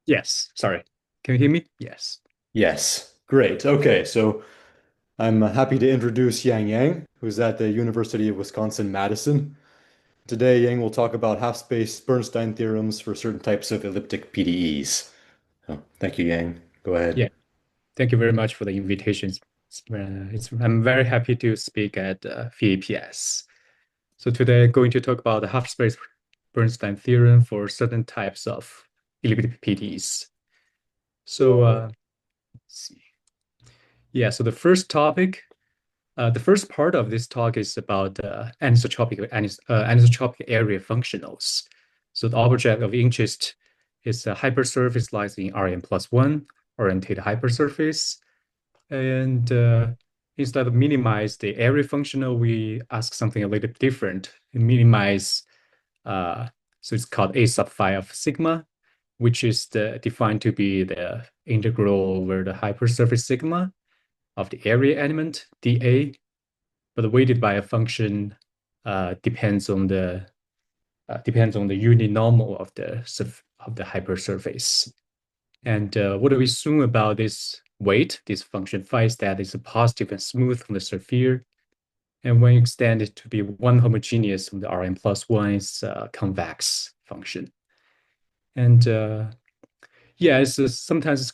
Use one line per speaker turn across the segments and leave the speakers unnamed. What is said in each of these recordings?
Yes, sorry. Can you hear me? Yes.
Yes, great. Okay, so I'm happy to introduce Yang, who's at the University of Wisconsin-Madison. Today, Yang will talk about half-space Bernstein theorems for certain types of elliptic PDEs. Oh, thank you, Yang. Go ahead.
Yeah. Thank you very much for the invitation. I'm very happy to speak at VAPS. So today, I'm going to talk about the half-space Bernstein theorem for certain types of elliptic PDEs. So let's see. Yeah, so the first part of this talk is about anisotropic area functionals. So the object of interest is a hypersurface lies in Rn plus one oriented hypersurface. And instead of minimize the area functional, we ask something a little bit different. We minimize, uh, so it's called A sub phi of sigma, which is defined to be the integral over the hypersurface sigma of the area element, dA, but weighted by a function depends on the unit normal of the hypersurface. And what do we assume about this weight, this function phi, is that it's a positive and smooth on the sphere. And when you extend it to be one homogeneous from the Rn plus one, it's a convex function. And yeah, sometimes it's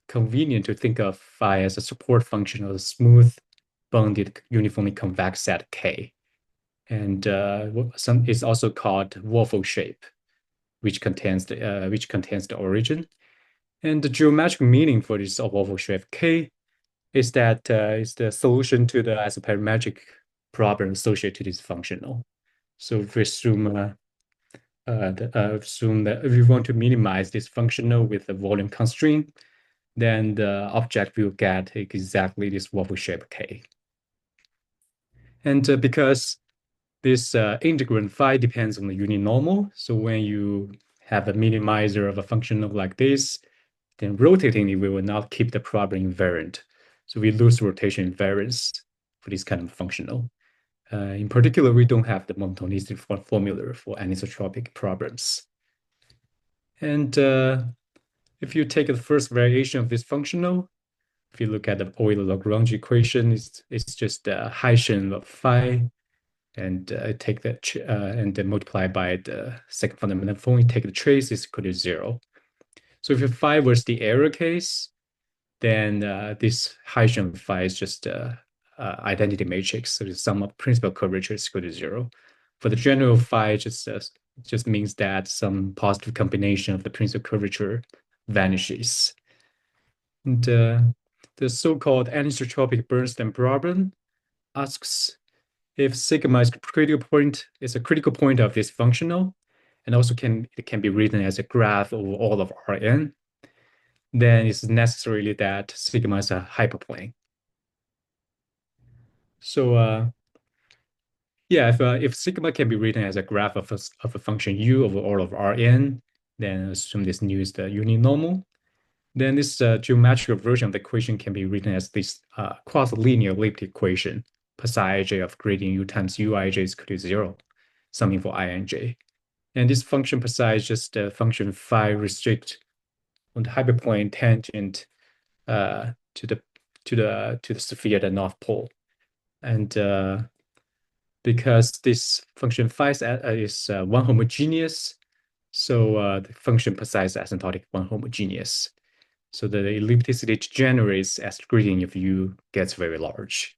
convenient to think of phi as a support function of a smooth bounded uniformly convex set K. And some is also called waffle shape, which contains the origin. And the geometric meaning for this waffle shape K is that it's the solution to the isoperimetric problem associated to this functional. So if we assume that if we want to minimize this functional with a volume constraint, then the object will get exactly this waffle shape K. And because this integrand phi depends on the unit normal, so when you have a minimizer of a functional like this, then rotating it, we will not keep the problem invariant. So we lose rotation invariance for this kind of functional. In particular, we don't have the monotonicity formula for anisotropic problems. And if you take the first variation of this functional, if you look at the Euler-Lagrange equation, it's just the Hessian of phi, and take that and then multiply by the second fundamental form. You take the trace is equal to zero. So if phi was the error case, then this Hessian phi is just identity matrix. So the sum of principal curvature is equal to zero. For the general phi, just means that some positive combination of the principal curvature vanishes. And the so-called anisotropic Bernstein problem asks if sigma is a critical point of this functional, and also it can be written as a graph over all of Rn, then it's necessarily that sigma is a hyperplane. So yeah, if sigma can be written as a graph of a function u over all of Rn, then assume this nu is the unit normal. Then this geometric version of the equation can be written as this quasi-linear elliptic equation, psi ij of gradient u times uij is equal to zero, something for ij. And this function psi is just a function phi restrict on the hyperplane tangent to the sphere at the north pole. And because this function phi is one homogeneous, so the function psi is asymptotic one homogeneous. So the ellipticity degenerates as the gradient of u gets very large.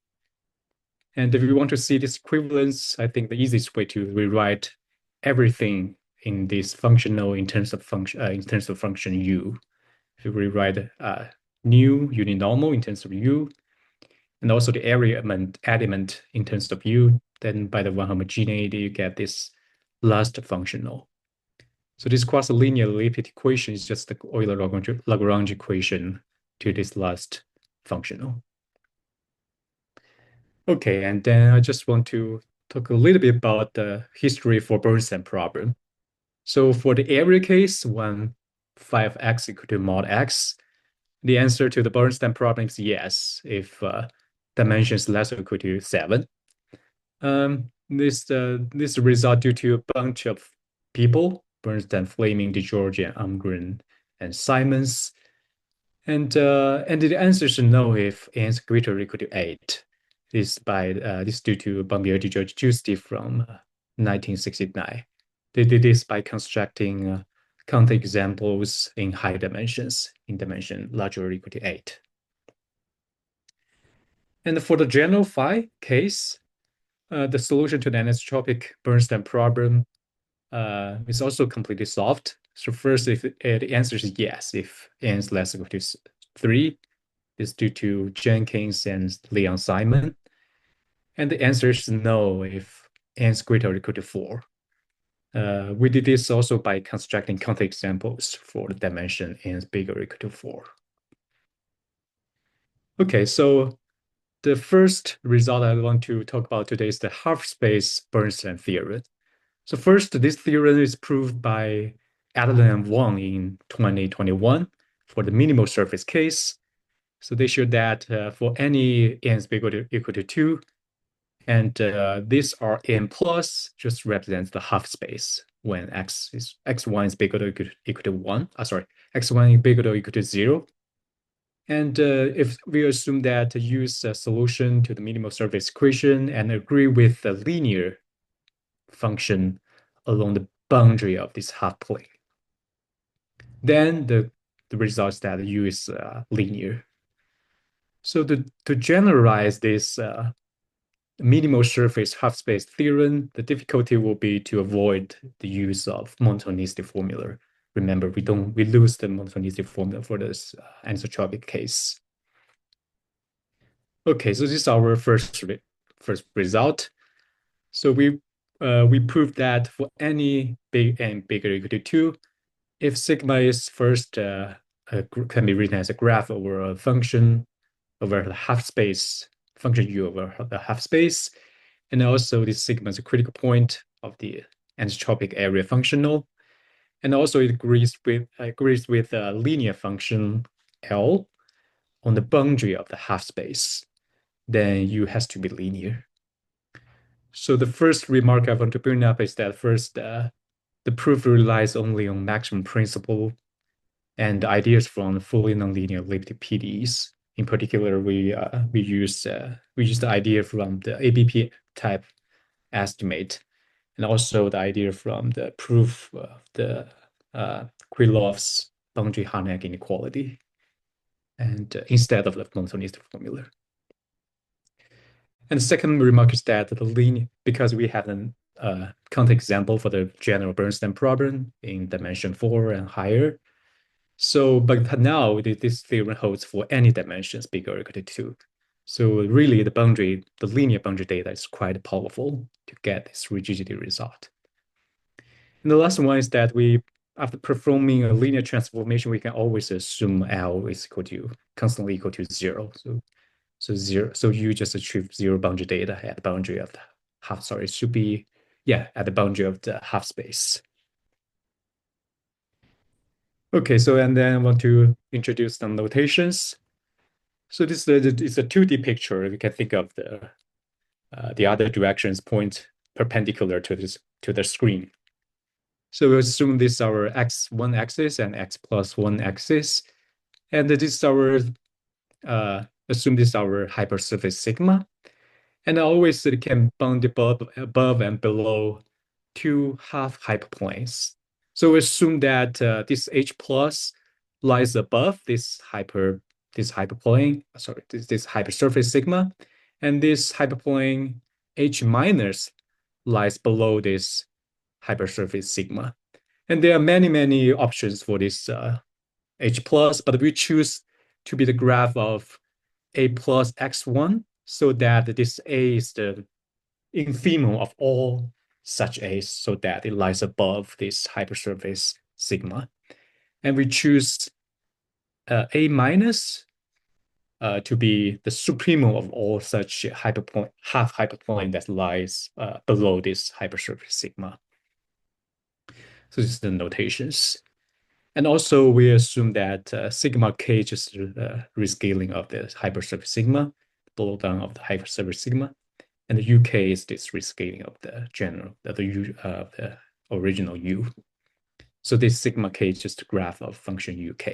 And if we want to see this equivalence, I think the easiest way to rewrite everything in this functional in terms of function u. If we rewrite nu unit normal in terms of u, and also the area element in terms of u, then by the one homogeneity, you get this last functional. So this quasi-linear elliptic equation is just the Euler-Lagrange equation to this last functional. Okay, and then I just want to talk a little bit about the history for Bernstein problem. So for the area case, when phi of x equal to mod x, the answer to the Bernstein problem is yes, if dimension is less or equal to 7. This result due to a bunch of people, Bernstein, Fleming, DeGeorge, and Umgren, and Simons. And the answer is no if n is greater or equal to 8. This is due to Bombier George Giusti from 1969. They did this by constructing counterexamples in high dimensions, in dimension larger or equal to 8. And for the general phi case, the solution to the anisotropic Bernstein problem is also completely solved. So first, if the answer is yes, if n is less than or equal to 3, is due to Jenkins and Leon Simon. And the answer is no if n is greater or equal to 4. We did this also by constructing counterexamples for the dimension n is bigger or equal to 4. Okay, so the first result I want to talk about today is the half-space Bernstein theorem. So first, this theorem is proved by Adler and Wang in 2021 for the minimal surface case. So they showed that for any n is bigger or equal to 2, and this Rn plus just represents the half space when x1 is bigger or equal to 1. X1 is bigger or equal to 0. And if we assume that use a solution to the minimal surface equation and agree with the linear function along the boundary of this half plane, then the result is that U is linear. So to generalize this minimal surface half-space theorem, the difficulty will be to avoid the use of monotonicity formula. Remember, we lose the monotonicity formula for this anisotropic case. Okay, so this is our first result. So we proved that for any big n bigger or equal to 2, if sigma is first can be written as a graph over a function over the half space, function u over the half space, and also this sigma is a critical point of the anisotropic area functional, and also it agrees with a linear function L on the boundary of the half space. Then U has to be linear. So the first remark I want to bring up is that first, the proof relies only on maximum principle and ideas from fully nonlinear elliptic PDEs. In particular, we use the idea from the ABP type estimate, and also the idea from the proof of the Krylov's boundary Harnack inequality, and instead of the monotonicity formula. And the second remark is that the linear, because we have an counterexample for the general Bernstein problem in dimension 4 and higher. So, but now this theorem holds for any dimensions bigger or equal to 2. So really the linear boundary data is quite powerful to get this rigidity result. And the last one is that after performing a linear transformation, we can always assume L is constantly equal to 0. So you just achieve 0 boundary data at the boundary of the half, it should be, at the boundary of the half space. Okay, so and then I want to introduce some notations. So this is a 2D picture. You can think of the other directions point perpendicular to the screen. So we assume this is our x1 axis and x plus 1 axis, and this is our assume this is our hypersurface sigma, and always it can bound above and below 2 half hyperplanes. So we assume that this H plus lies above this hyperplane, this hypersurface sigma, and this hyperplane H minus lies below this hypersurface sigma. And there are many options for this H plus, but we choose to be the graph of A plus x1, so that this A is the infimum of all such A's, so that it lies above this hypersurface sigma. And we choose A minus to be the supremum of all such half hyperplane that lies below this hypersurface sigma. So this is the notations. And also we assume that sigma k is the rescaling of the hypersurface sigma, below down of the hypersurface sigma, and the UK is this rescaling of the original U. So this sigma k is just a graph of function uk.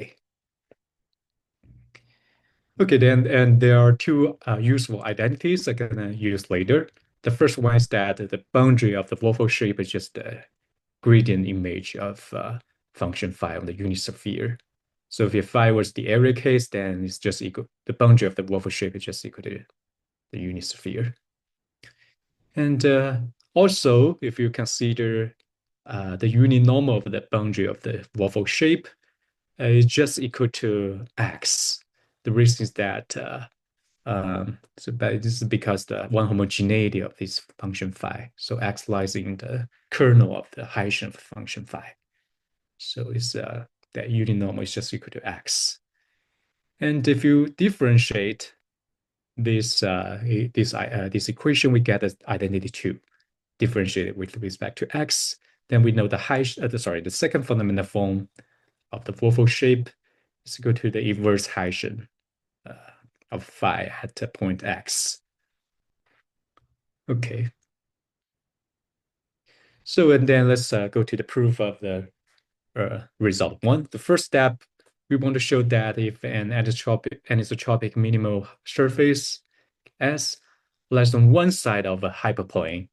Okay, then and there are two useful identities I'm gonna use later. The first one is that the boundary of the waffle shape is just a gradient image of function phi on the unit sphere. So if phi was the area case, then it's just equal. The boundary of the waffle shape is just equal to the unit sphere. And also, if you consider the unit normal of the boundary of the waffle shape, is just equal to x. The reason is that but this is because the one homogeneity of this function phi. So x lies in the kernel of the Hessian function phi. So it's that unit normal is just equal to x. And if you differentiate this equation, we get the identity 2 differentiated with respect to x. Then we know the second fundamental form of the waffle shape is equal to the inverse Hessian of phi at point x. Okay. So and then let's go to the proof of the result one. The first step, we want to show that if an anisotropic minimal surface S lies on one side of a hyperplane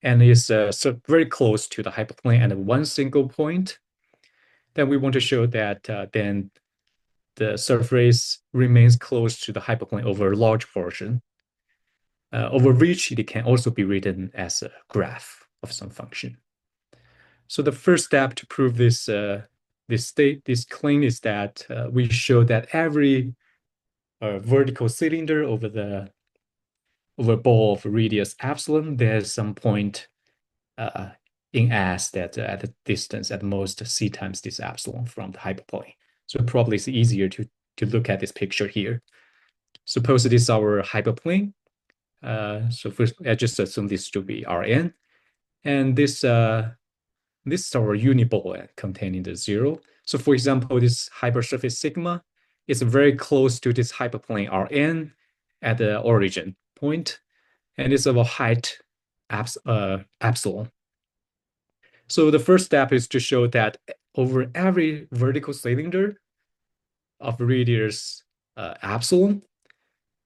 and is so very close to the hyperplane at one single point, then we want to show that then the surface remains close to the hyperplane over a large portion, over which it can also be written as a graph of some function. So the first step to prove this this claim is that we show that every vertical cylinder over ball of radius epsilon, there's some point uh, in S that at a distance at most c times this epsilon from the hyperplane. So probably it's easier to look at this picture here. Suppose this is our hyperplane. So first, I just assume this to be Rn, and this is our uniball containing the zero. So for example, this hypersurface sigma is very close to this hyperplane Rn at the origin point, and it's of a height epsilon. So the first step is to show that over every vertical cylinder of radius epsilon,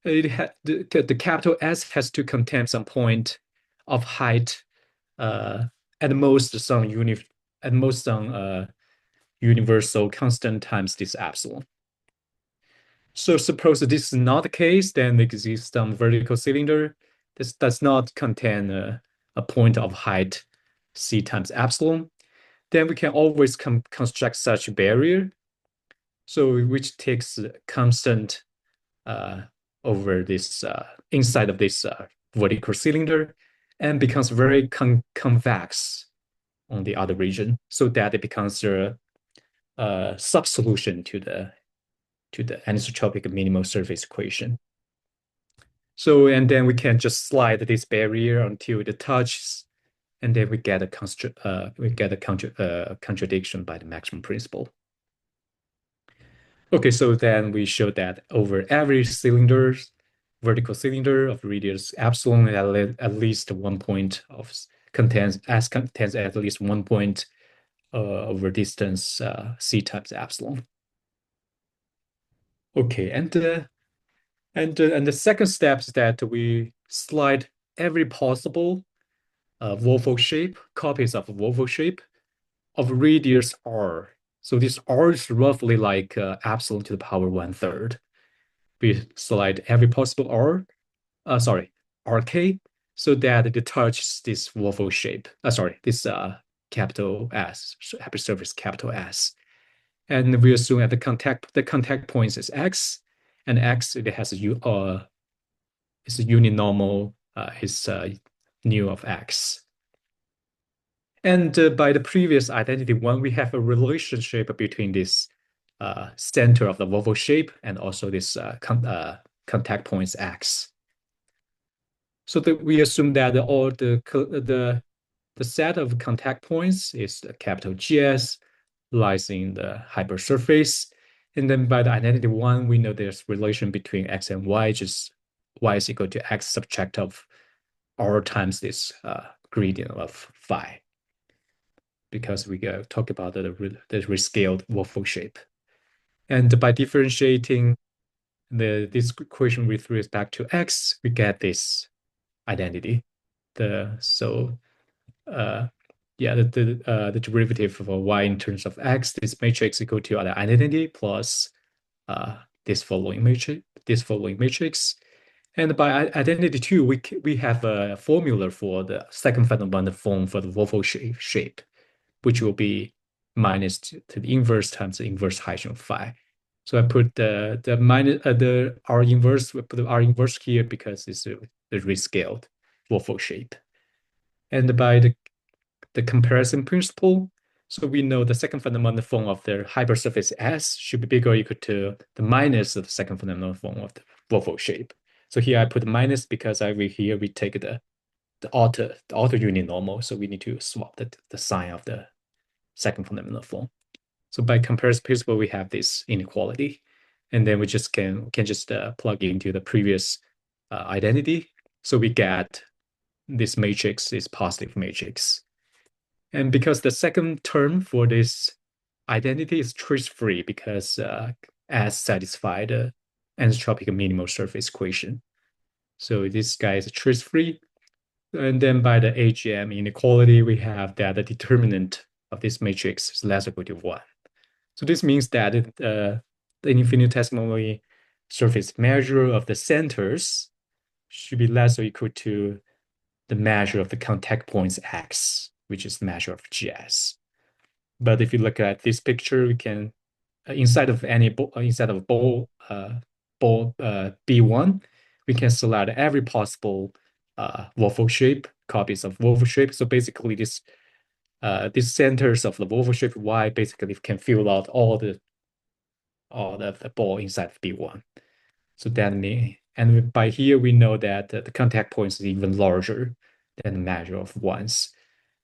the capital S has to contain some point of height at most some universal constant times this epsilon. So suppose this is not the case, then there exists some vertical cylinder. This does not contain a point of height c times epsilon. Then we can always construct such a barrier, so which takes constant over this inside of this vertical cylinder and becomes very convex on the other region, so that it becomes a sub-solution to the anisotropic minimal surface equation. So and then we can just slide this barrier until it touches, and then we get a contradiction by the maximum principle. Okay, so then we show that over every vertical cylinder of radius epsilon, at least one point of contains at least one point over distance c times epsilon. Okay, and the second step is that we slide every possible waffle shape, copies of waffle shape of radius r. So this r is roughly like epsilon to the power 1/3. We select every possible r, rk, so that it touches this waffle shape. This capital S, surface capital S. And we assume that the contact points is x, and x it has is a unit normal is nu of x. And by the previous identity one, we have a relationship between this center of the waffle shape and also this contact points x. So that we assume that all the set of contact points is the capital GS lies in the hypersurface. And then by the identity one, we know there's relation between x and y, just y is equal to x subtract of r times this gradient of phi. because we talk about the rescaled waffle shape. And by differentiating this equation with respect to x, we get this identity. So yeah, the derivative of y in terms of x, this matrix equal to the identity plus this following matrix. And by identity two, we have a formula for the second fundamental form for the waffle shape, which will be minus to the inverse times the inverse height of phi. So I put the minus the R inverse. We put the R inverse here because it's the rescaled waffle shape. And by the comparison principle, so we know the second fundamental form of the hypersurface S should be bigger or equal to the minus of the second fundamental form of the waffle shape. So here I put minus because here we take the outer uninormal, so we need to swap the sign of the second fundamental form. So by comparison principle, we have this inequality, and then we just can just plug into the previous identity. So we get this matrix is positive matrix. And because the second term for this identity is trace-free because as satisfied the anisotropic minimal surface equation. So this guy is trace-free. And then by the AGM inequality, we have that the determinant of this matrix is less or equal to 1. So this means that the infinitesimally surface measure of the centers should be less or equal to the measure of the contact points x, which is the measure of GS. But if you look at this picture, we can inside of ball B1, we can select every possible waffle shape, copies of waffle shape. So basically, these centers of the waffle shape Y basically can fill out all the ball inside of B1. So that means, and by here we know that the contact points is even larger than the measure of ones.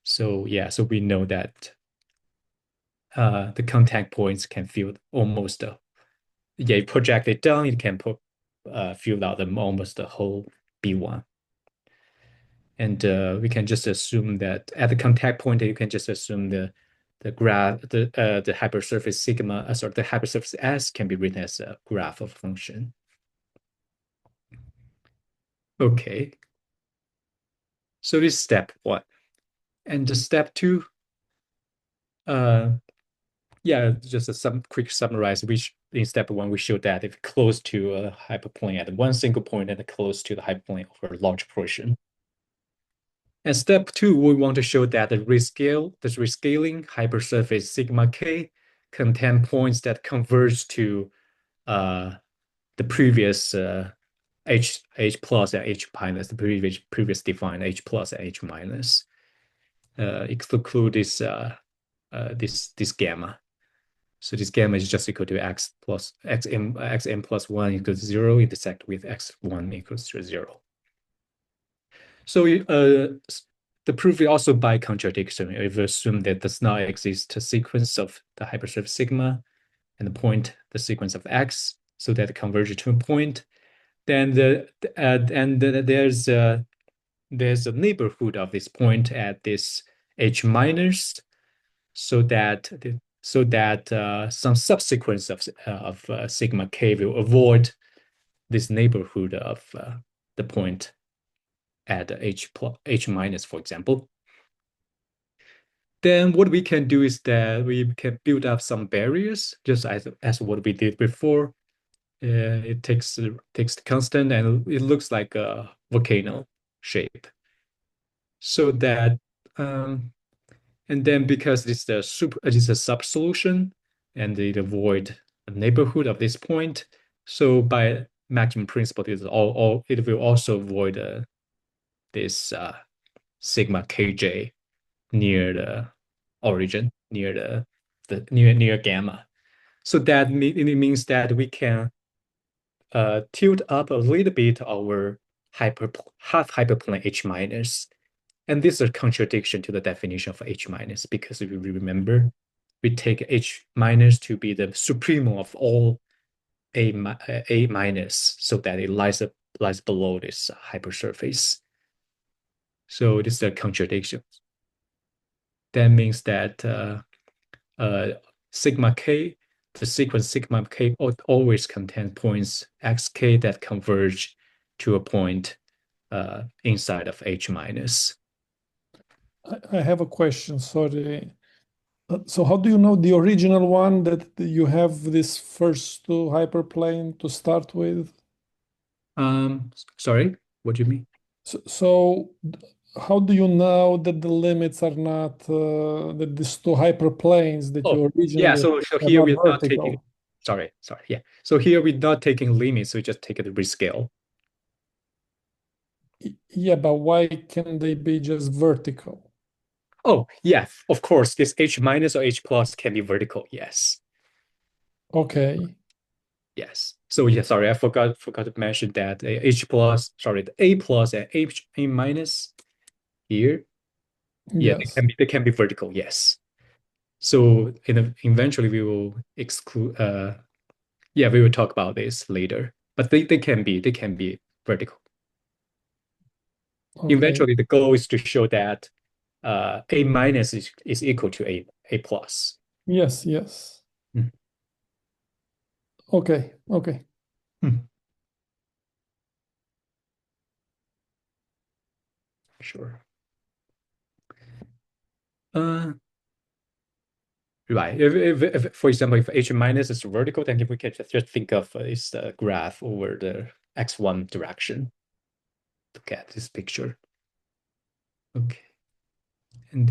So yeah, so we know that the contact points can fill almost yeah, you project it down, it can fill out almost the whole B1. And we can just assume that at the contact point, you can just assume the graph, the hypersurface sigma, the hypersurface S can be written as a graph of function. Okay. So this is step one. And the step two, yeah, just some quick summarize. In step one, we showed that if close to a hyperplane at one single point and close to the hyperplane over a large portion. And step two, we want to show that the rescaling hypersurface sigma k contain points that converge to the previous h plus and h minus, the previous defined h plus and h minus. Exclude this gamma. So this gamma is just equal to x plus xm plus 1 equals 0 intersect with x1 equals to 0. So the proof is also by contradiction. If we assume that does not exist a sequence of the hypersurface sigma and the point, the sequence of x, so that converge to a point, then there's a neighborhood of this point at this h minus, so that some subsequence of sigma k will avoid this neighborhood of the point at h minus, for example. Then what we can do is that we can build up some barriers, just as what we did before. It takes the constant, and it looks like a volcano shape. So that and then because this is a sub solution, and it avoid the neighborhood of this point. So by maximum principle, it will also avoid this sigma kj near the origin, near near gamma. So that it means that we can tilt up a little bit our half hyperplane H minus. And this is a contradiction to the definition of H minus, because if you remember, we take H minus to be the supremo of all A minus, so that it lies below this hypersurface. So this is a contradiction. that means that uh, sigma k, the sequence sigma k always contains points xk that converge to a point inside of H minus.
I have a question, sorry. So how do you know the original one that you have this first two hyperplane to start with?
Sorry, what do you mean?
How do you know that the limits are not that these two hyperplanes that
Oh,
you
yeah.
originally
So
are
here
not
we're not taking.
vertical?
Sorry. Yeah. So here we're not taking limits. We just take the rescale.
Yeah, but why can they be just vertical?
Oh, yeah. Of course, this H minus or H plus can be vertical. Yes.
Okay.
Yes. So yeah. Sorry, I forgot to mention that H plus. Sorry, the A plus and A minus here. Yeah,
Yes.
they can be vertical. Yes. So eventually we will exclude. Yeah, we will talk about this later. But they can be vertical.
Okay.
Eventually, the goal is to show that A minus is equal to A plus.
Yes. Yes.
Mm.
Okay. Okay.
Hmm. Sure. Uh, right. If, for example, if H minus is vertical, then we can just think of this graph over the x1 direction. Look at this picture. Okay. And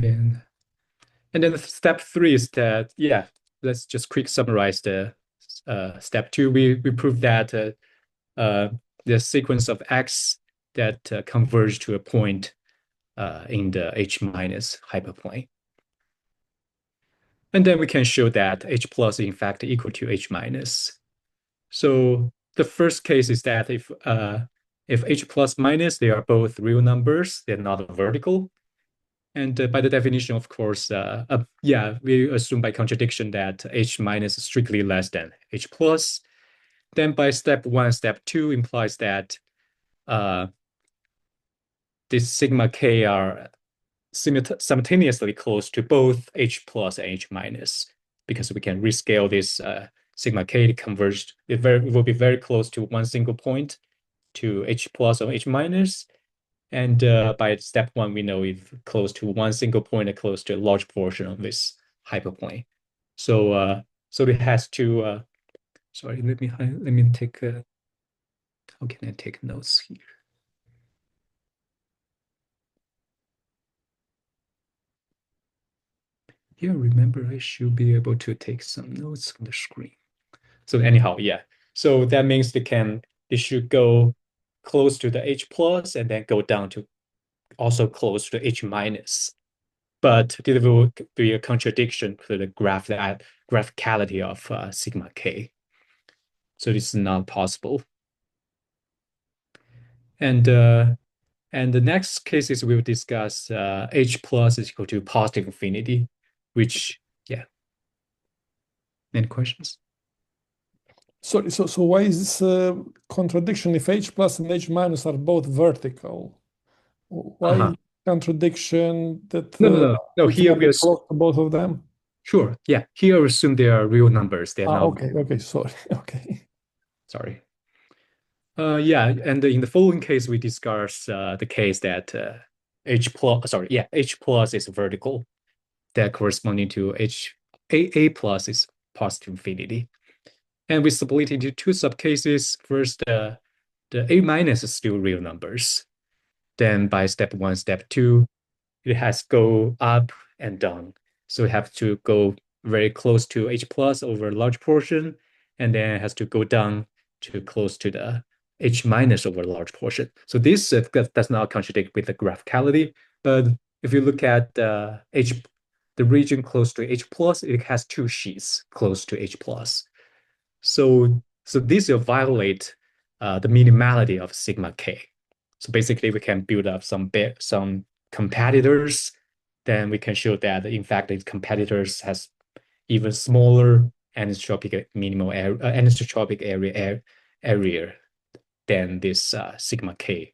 then step three is that, yeah, let's just quick summarize the step two. We proved that uh, the sequence of x that converge to a point in the H minus hyperplane. And then we can show that H plus is in fact equal to H minus. So the first case is that if H plus minus, they are both real numbers, they're not vertical. And by the definition, of course, yeah, we assume by contradiction that H minus is strictly less than H plus. Then by step one, step two implies that uh, this sigma k are simultaneously close to both H plus and H minus because we can rescale this sigma k to converge. It will be very close to one single point to H plus or H minus. And by step one, we know it's close to one single point and close to a large portion of this hyperplane. So it has to. Sorry, let me take. How can I take notes here? Yeah, remember I should be able to take some notes on the screen. So anyhow, yeah. So that means they should go close to the H plus and then go down to also close to H minus. But there will be a contradiction to the graphicality of sigma k. So this is not possible. And the next cases we will discuss H plus is equal to positive infinity, which yeah. Any questions?
Sorry. So why is this contradiction if H plus and H minus are both vertical?
Uh-huh.
Why contradiction that
No.
it's
Here
gonna
we
be
are
close to both of them?
sure. Yeah, here we assume they are real numbers. They're not.
Okay. Okay. Sorry. Okay.
Sorry. Yeah, and in the following case, we discuss the case that H plus is vertical, that corresponding to A plus is positive infinity. And we split into two subcases. First, the A minus is still real numbers. Then by step one, step two, it has go up and down. So it have to go very close to H plus over a large portion, and then it has to go down to close to the H minus over a large portion. So this does not contradict with the graphicality. But if you look at the region close to H plus, it has two sheets close to H plus. So this will violate the minimality of sigma k. So basically, we can build up some competitors. Then we can show that in fact these competitors has even smaller anisotropic minimal anisotropic area than this sigma k.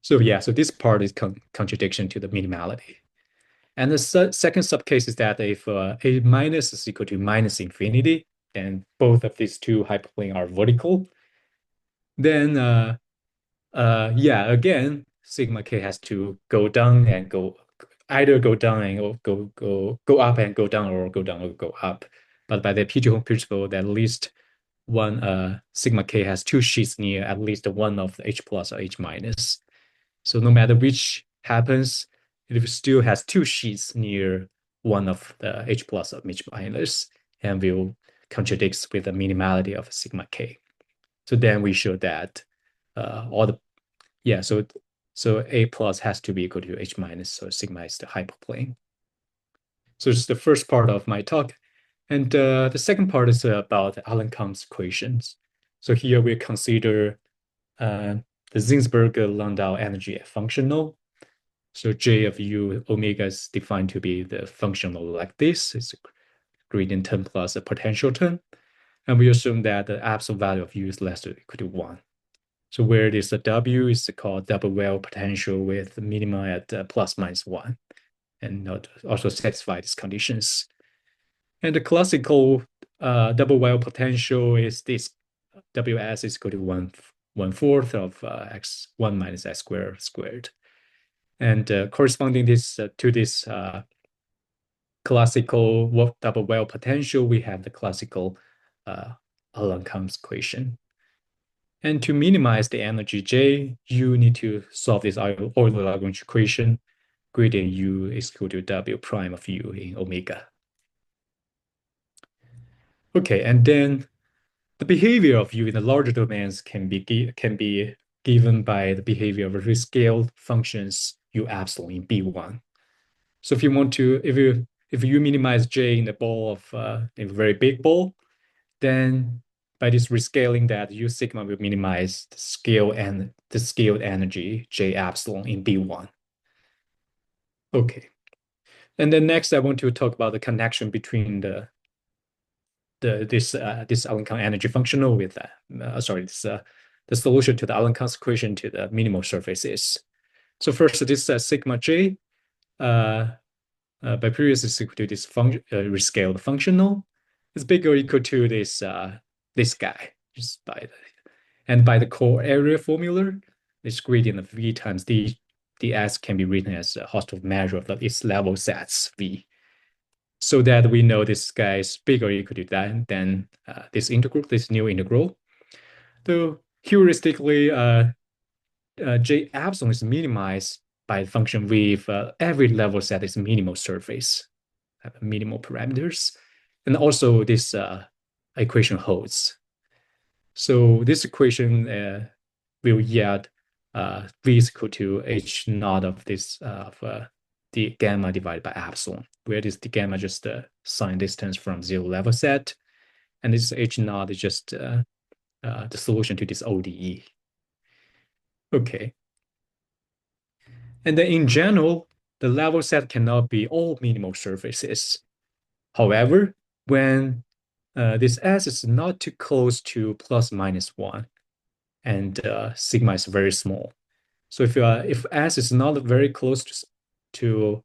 So yeah, so this part is contradiction to the minimality. And the second subcase is that if A minus is equal to minus infinity, and both of these two hyperplane are vertical, then again, sigma k has to go down and go either go down and go up and go down, or go down or go up. But by the Pigeon principle, that at least one sigma k has two sheets near at least one of the H plus or H minus. So no matter which happens, it still has two sheets near one of the H plus or H minus, and will contradicts with the minimality of sigma k. So then we show that so A plus has to be equal to H minus, so sigma is the hyperplane. So it's the first part of my talk. And the second part is about Alan-Kahn's equations. So here we consider the Zinzberg-Landau energy functional. So J of U omega is defined to be the functional like this. It's a gradient term plus a potential term. And we assume that the absolute value of U is less than or equal to 1. So where it is a W is called double well potential with minima at plus minus 1, and not also satisfy these conditions. And the classical double well potential is this WS is equal to 1/4 of x1 minus x squared. And corresponding this to this classical double well potential, we have the classical Alan-Kahn's equation. And to minimize the energy J, you need to solve this Euler-Lagrange equation. Gradient U is equal to W prime of U in omega. Okay, and then the behavior of U in the larger domains can be given by the behavior of rescaled functions U epsilon in B1. So if you want to, if you minimize J in the ball of a very big ball, then by this rescaling that U sigma will minimize the scale and the scaled energy J epsilon in B1. Okay. And then next I want to talk about the connection between this Alan-Kahn energy functional with the solution to the Alan-Kahn's equation to the minimal surfaces. So first, this sigma J by previous is equal to this rescaled functional. It's bigger or equal to this guy, just by the core area formula, this gradient of V times ds can be written as a Hausdorff measure of its level sets V, so that we know this guy is bigger or equal to that than this new integral. Though heuristically, J epsilon is minimized by the function V if every level set is minimal surface, minimal parameters, and also this equation holds. So this equation will yield V is equal to H naught of this the gamma divided by epsilon, where this the gamma just sign distance from zero level set, and this H naught is just the solution to this ODE. Okay. And then in general, the level set cannot be all minimal surfaces. However, when this S is not too close to plus minus 1, and sigma is very small. So if S is not very close to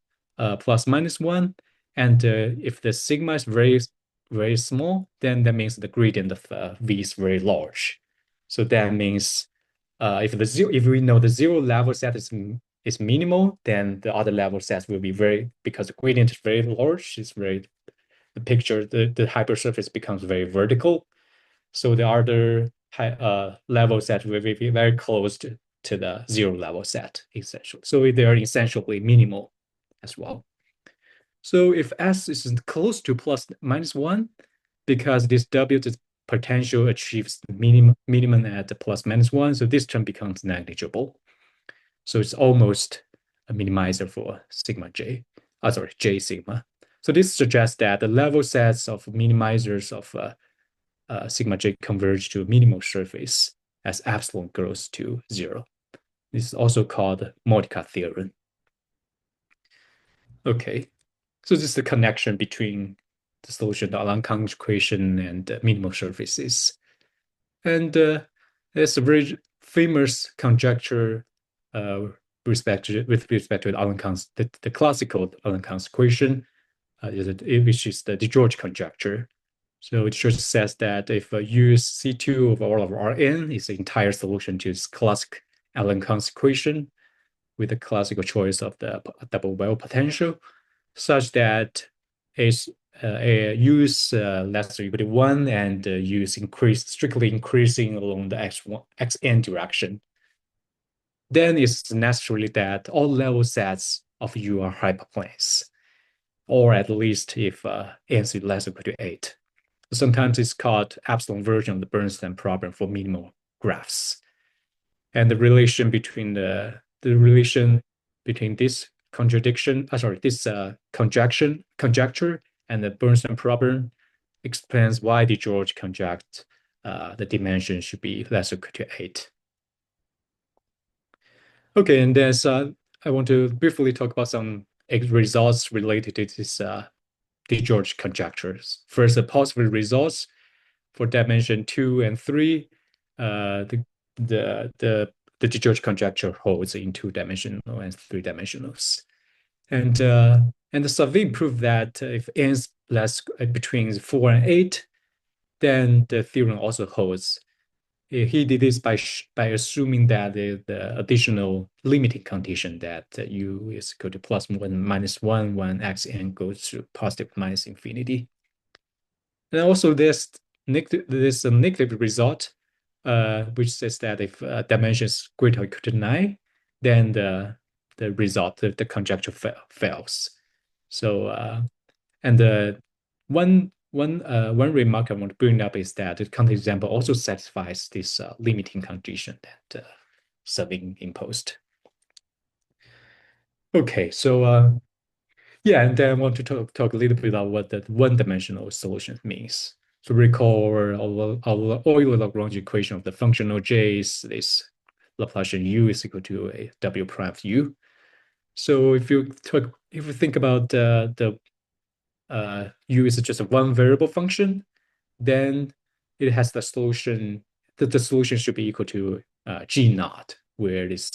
plus minus 1, and if the sigma is very, very small, then that means the gradient of V is very large. So that means if we know the zero level set is minimal, then the other level sets will be because the gradient is very large, the hypersurface becomes very vertical. So the other level set will be very close to the zero level set, essentially. So they are essentially minimal as well. So if S is close to plus minus 1, because this W potential achieves the minimum at the plus minus 1, so this term becomes negligible. So it's almost a minimizer for sigma J, J sigma. So this suggests that the level sets of minimizers of sigma J converge to a minimal surface as epsilon goes to 0. This is also called Modica theorem. Okay, so this is the connection between the solution to Alan-Kahn's equation and minimal surfaces. And there's a very famous conjecture respect to the classical Alencon equation, which is the George conjecture. So it just says that if U is C2 of all of Rn is the entire solution to this classic Alencon equation with the classical choice of the double well potential, such that a U is less than or equal to 1 and U is strictly increasing along the xn direction. Then it's naturally that all level sets of U are hyperplanes, or at least if n is less than or equal to 8. Sometimes it's called epsilon version of the Bernstein problem for minimal graphs. And the relation between this conjecture and the Bernstein problem explains why the George conject the dimension should be less than or equal to 8. Okay, and then I want to briefly talk about some results related to this the George conjectures. First, the possible results for dimension 2 and 3. The George conjecture holds in 2-dimensional and 3-dimensionals. And the survey proved that if n is less between 4 and 8, then the theorem also holds. He did this by assuming that the additional limiting condition that U is equal to +1 -1 when xn goes to positive minus infinity. And also there's a negative result, which says that if dimension is greater or equal to 9, then the result, the conjecture fails. So and one remark I want to bring up is that the counterexample also satisfies this limiting condition that Sabin imposed. Okay, so yeah, and then I want to talk a little bit about what the one-dimensional solution means. So recall our Euler-Lagrange equation of the functional J is this Laplacian U is equal to a W prime of U. So if you think about the U is just a one variable function, then it has the solution. The solution should be equal to G naught, where this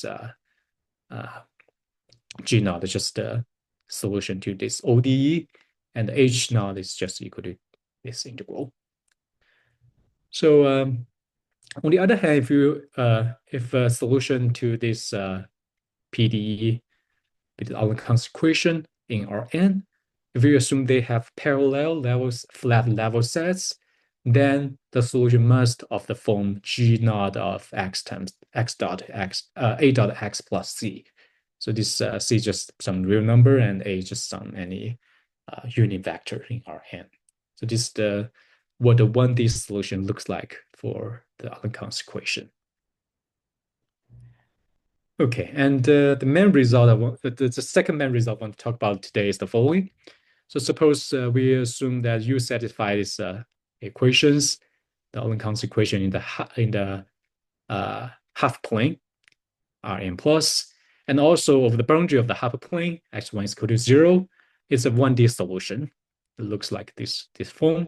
G naught is just the solution to this ODE, and H naught is just equal to this integral. So on the other hand, if a solution to this PDE with the Alencon equation in Rn, if you assume they have flat level sets, then the solution must of the form G naught of x times x dot x a dot x plus c. So this c is just some real number and a just some any unit vector in Rn. So this is what the 1D solution looks like for the Alencon equation. Okay, and the main result the second main result I want to talk about today is the following. So suppose we assume that U satisfies equations, the Alencon equation in the half plane, Rn plus, and also of the boundary of the half plane, x1 is equal to 0. It's a 1D solution. It looks like this form.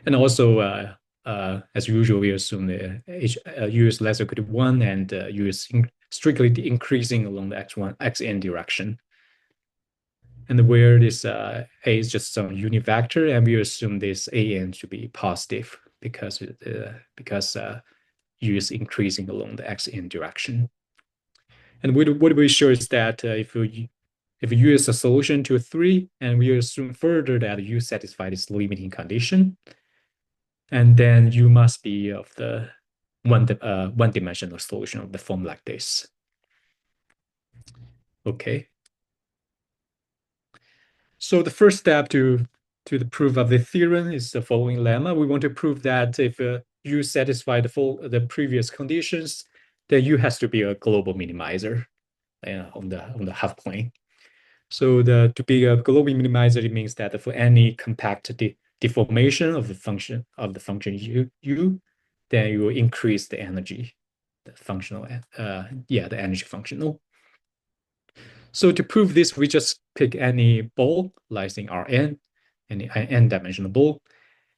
And also, as usual, we assume the U is less or equal to 1, and U is strictly increasing along the xn direction. And where this A is just some unit vector, and we assume this AN should be positive because U is increasing along the xn direction. And what we show is that if U is a solution to 3, and we assume further that U satisfies this limiting condition, and then U must be of the one-dimensional solution of the form like this. Okay. So the first step to the proof of the theorem is the following lemma. We want to prove that if U satisfies the previous conditions, then U has to be a global minimizer on the half plane. So to be a global minimizer, it means that for any compact deformation of the function U, then you will increase the energy, the functional, the energy functional. So to prove this, we just pick any ball lies in Rn, any n-dimensional ball,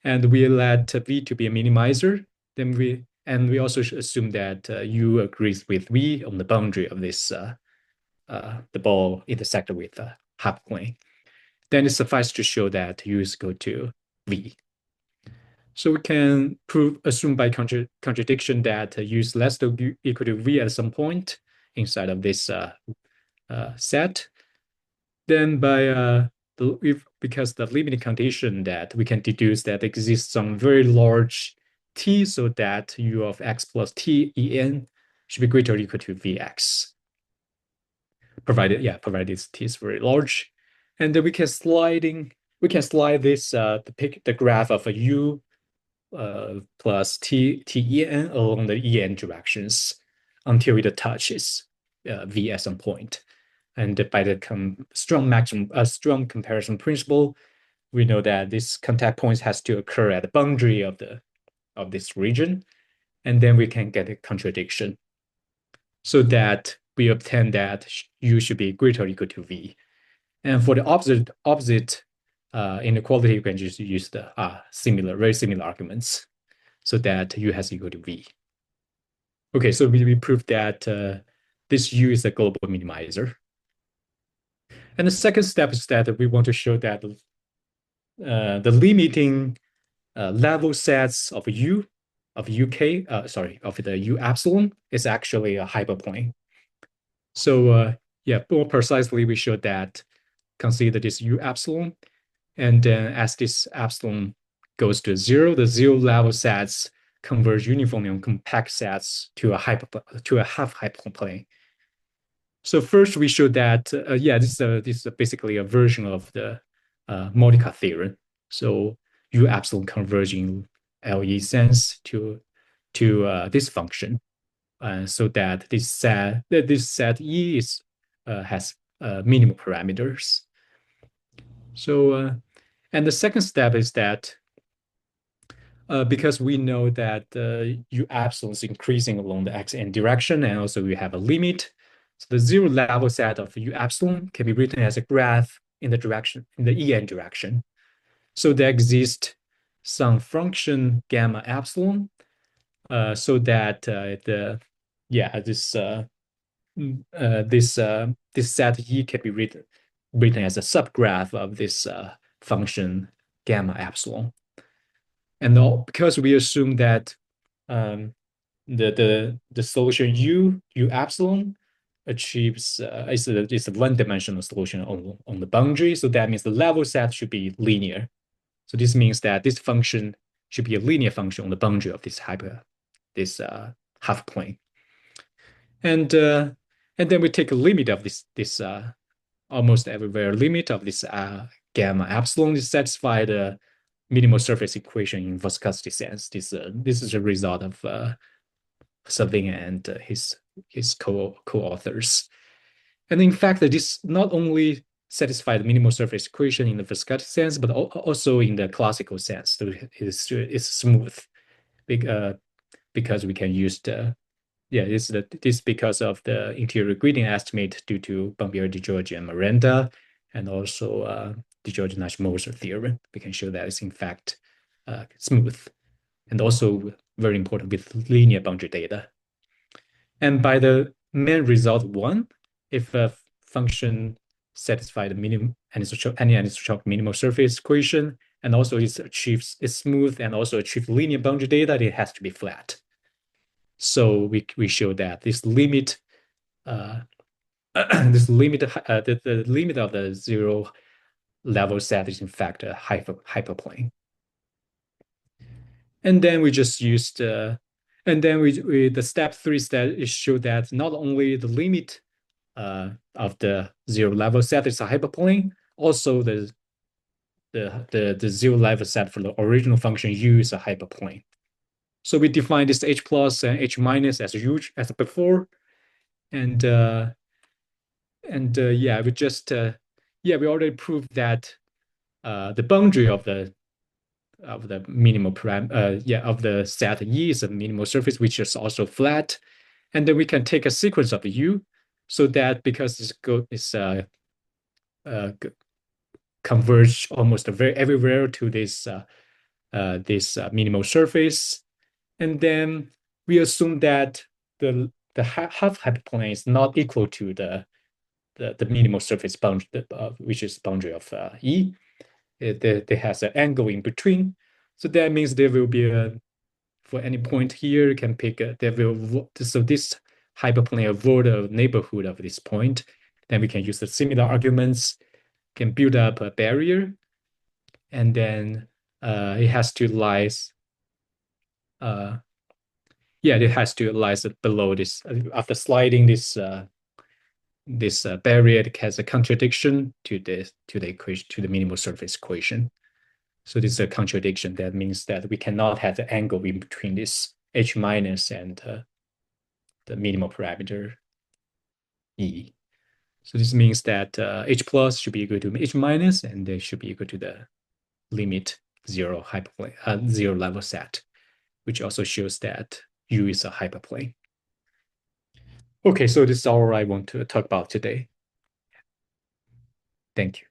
and we let V to be a minimizer. Then And we also should assume that U agrees with V on the boundary of this the ball intersected with the hyperplane. Then it suffices to show that U is equal to V. So we can assume by contradiction that U is less than or equal to V at some point inside of this set. Then by because the limiting condition that we can deduce that exists some very large t, so that U of x plus t en should be greater or equal to Vx. Provided this t is very large. And then we can slide this the graph of a U plus ten along the en directions until it touches V at some point. And by the strong comparison principle, we know that this contact point has to occur at the boundary of this region, and then we can get a contradiction, so that we obtain that U should be greater or equal to V. And for the opposite inequality, you can just use the very similar arguments, so that U has equal to V. Okay, so we proved that this U is a global minimizer. And the second step is that we want to show that the limiting level sets of U of the U epsilon is actually a hyperplane. So more precisely, we show that consider this U epsilon, and then as this epsilon goes to zero, the zero level sets converge uniformly on compact sets to a half hyperplane. So first, we show that this is basically a version of the Modica theorem. So U epsilon converging LE sense to this function, so that this set E has minimal parameters. So and the second step is that because we know that U epsilon is increasing along the xn direction, and also we have a limit. So the zero level set of U epsilon can be written as a graph in the en direction. So there exists some function gamma epsilon, so that this set E can be written as a subgraph of this function gamma epsilon. And because we assume that the solution U epsilon achieves is a one-dimensional solution on the boundary, so that means the level set should be linear. So this means that this function should be a linear function on the boundary of this half plane. And then we take a limit of this almost everywhere limit of this gamma epsilon to satisfy the minimal surface equation in viscosity sense. This is a result of Savin and his co-authors. And in fact, this not only satisfies the minimal surface equation in the viscosity sense, but also in the classical sense. So it's smooth, because we can use this because of the interior gradient estimate due to Bombier, DeGiorgi, and Miranda, and also DeGiorgi-Nash-Moser theorem. We can show that it's in fact smooth, and also very important with linear boundary data. And by the main result one, if a function satisfies the minimum anisotropic minimal surface equation, and also it's smooth and also achieves linear boundary data, it has to be flat. So we show that this limit, the limit of the zero level set is in fact a hyperplane. And then we just used, and then the step 3 is show that not only the limit of the zero level set is a hyperplane, also the zero level set for the original function U is a hyperplane. So we define this H plus and H minus as huge as before, and we just we already proved that the boundary of the minimal of the set E is a minimal surface which is also flat, and then we can take a sequence of the U, so that because it's converge almost everywhere to this minimal surface. And then we assume that the half hyperplane is not equal to the minimal surface boundary, which is boundary of E. There has an angle in between. So that means there will be a, for any point here, you can pick there will, so this hyperplane avoid a neighborhood of this point. Then we can use the similar arguments, can build up a barrier, and then it has to lies yeah, it has to lies below this after sliding this barrier. It has a contradiction to the equation, to the minimal surface equation. So this is a contradiction. That means that we cannot have the angle in between this h minus and the minimal parameter E. So this means that h plus should be equal to h minus, and they should be equal to the limit zero hyperplane, zero level set, which also shows that U is a hyperplane. Okay, so this is all I want to talk about today. Thank you.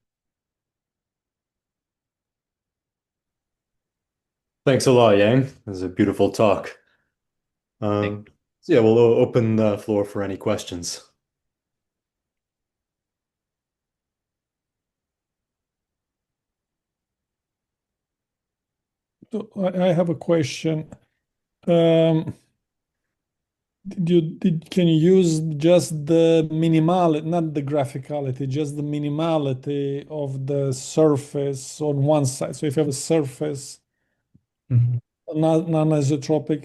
Thanks a lot, Yang. This is a beautiful talk. So yeah, we'll open the floor for any questions.
So I have a question. Can you use just the minimality, not the graphicality, just the minimality of the surface on one side? So if you have a surface, non-isotropic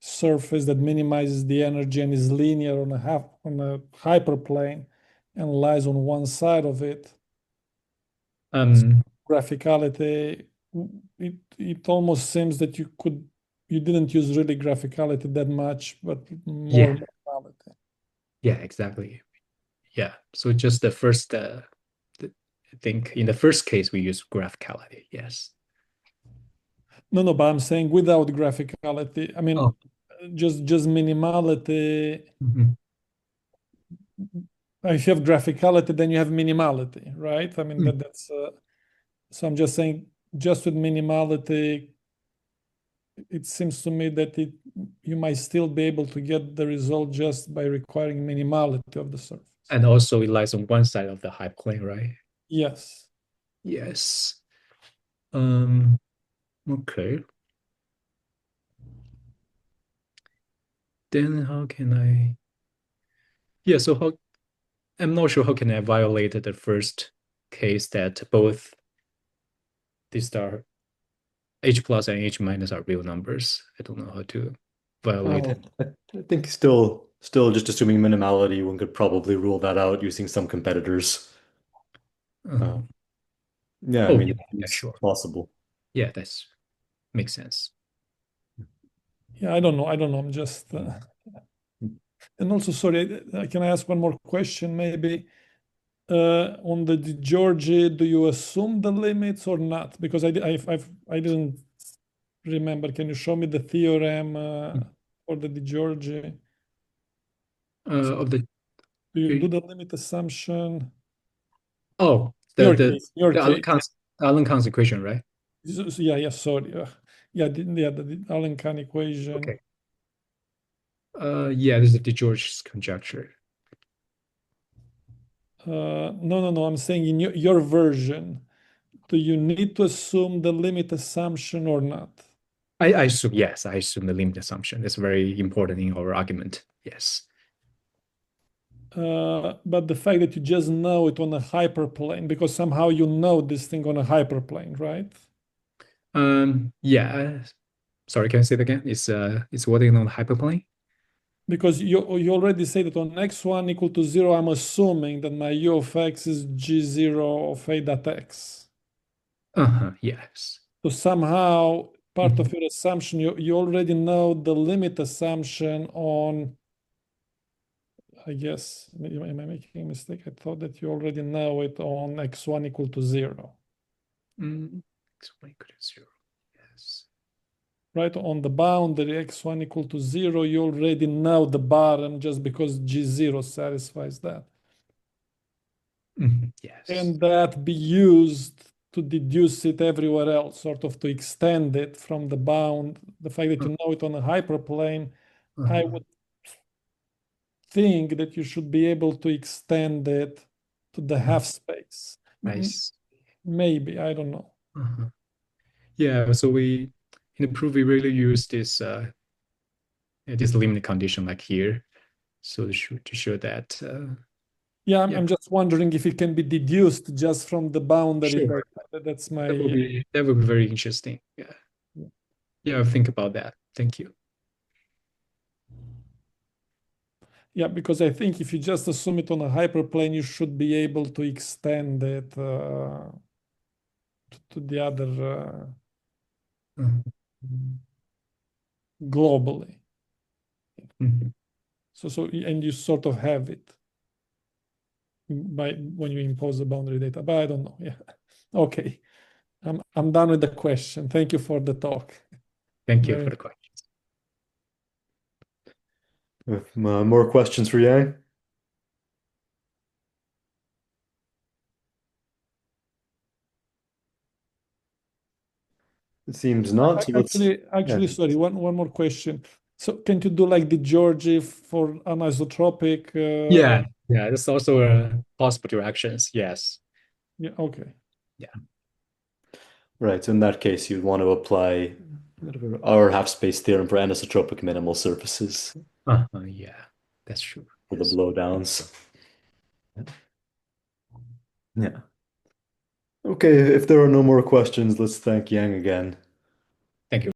surface that minimizes the energy and is linear on a hyperplane and lies on one side of it, graphicality, it almost seems that you didn't use really graphicality that much, but more minimality.
Yeah, exactly. Yeah. So just the first, I think in the first case we use graphicality. Yes.
No, but I'm saying without graphicality. I mean, just minimality. If you have graphicality, then you have minimality, right? I mean, that's so I'm just saying, just with minimality, it seems to me that you might still be able to get the result just by requiring minimality of the surface.
And also it lies on one side of the hyperplane, right?
Yes.
Yes. Okay. Then how can I? Yeah, so how, I'm not sure how can I violate the first case that both these are h plus and h minus are real numbers. I don't know how to violate it.
I think still just assuming minimality, one could probably rule that out using some competitors. Yeah, I mean, it's
sure.
possible.
Yeah, that's makes sense.
Yeah, I don't know. I'm just and also, sorry, can I ask one more question maybe? On the Di Giorgi, do you assume the limits or not? Because I didn't remember. Can you show me the theorem for the Di Giorgi?
Of the
Do you do the limit assumption?
the
Your case.
Allen Kahn's equation, right?
Yeah, sorry. The Allen Cahn equation.
Okay. Yeah, this is the George's conjecture.
No. I'm saying in your version, do you need to assume the limit assumption or not?
I assume, yes, I assume the limit assumption. That's very important in our argument. Yes.
But the fact that you just know it on a hyperplane, because somehow you know this thing on a hyperplane, right?
Yeah. Sorry, can I say it again? It's working on the hyperplane?
Because you already say that on x1 equal to 0, I'm assuming that my u of x is g0 of a dot x.
Yes.
So somehow part of your assumption, you already know the limit assumption on, I guess, am I making a mistake? I thought that you already know it on x1 equal to 0.
X1 equal to 0. Yes.
Right, on the boundary x1 equal to 0, you already know the bottom just because g0 satisfies that.
Yes.
Can that be used to deduce it everywhere else, sort of to extend it from the bound. The fact that you know it on a hyperplane, I would think that you should be able to extend it to the half space.
Nice.
Maybe, I don't know.
Yeah, so we in the proof we really use this limit condition like here, so to show that.
Yeah, I'm just wondering if it can be deduced just from the boundary.
Sure.
That's my.
That would be very interesting. Yeah. Yeah, I'll think about that. Thank you.
Yeah, because I think if you just assume it on a hyperplane, you should be able to extend it to the other globally. So and you sort of have it by when you impose the boundary data, but I don't know. Yeah. Okay. I'm done with the question. Thank you for the talk.
Thank you for the questions.
More questions for Yang? It seems not. So
Actually, sorry, one more question. So can you do like the Georgi for anisotropic?
Yeah, that's also a possible directions. Yes.
Yeah, okay.
Yeah.
Right. So in that case, you'd want to apply our half-space theorem for anisotropic minimal surfaces
Yeah, that's true.
for the blowdowns. Yeah. Okay, if there are no more questions, let's thank Yang again.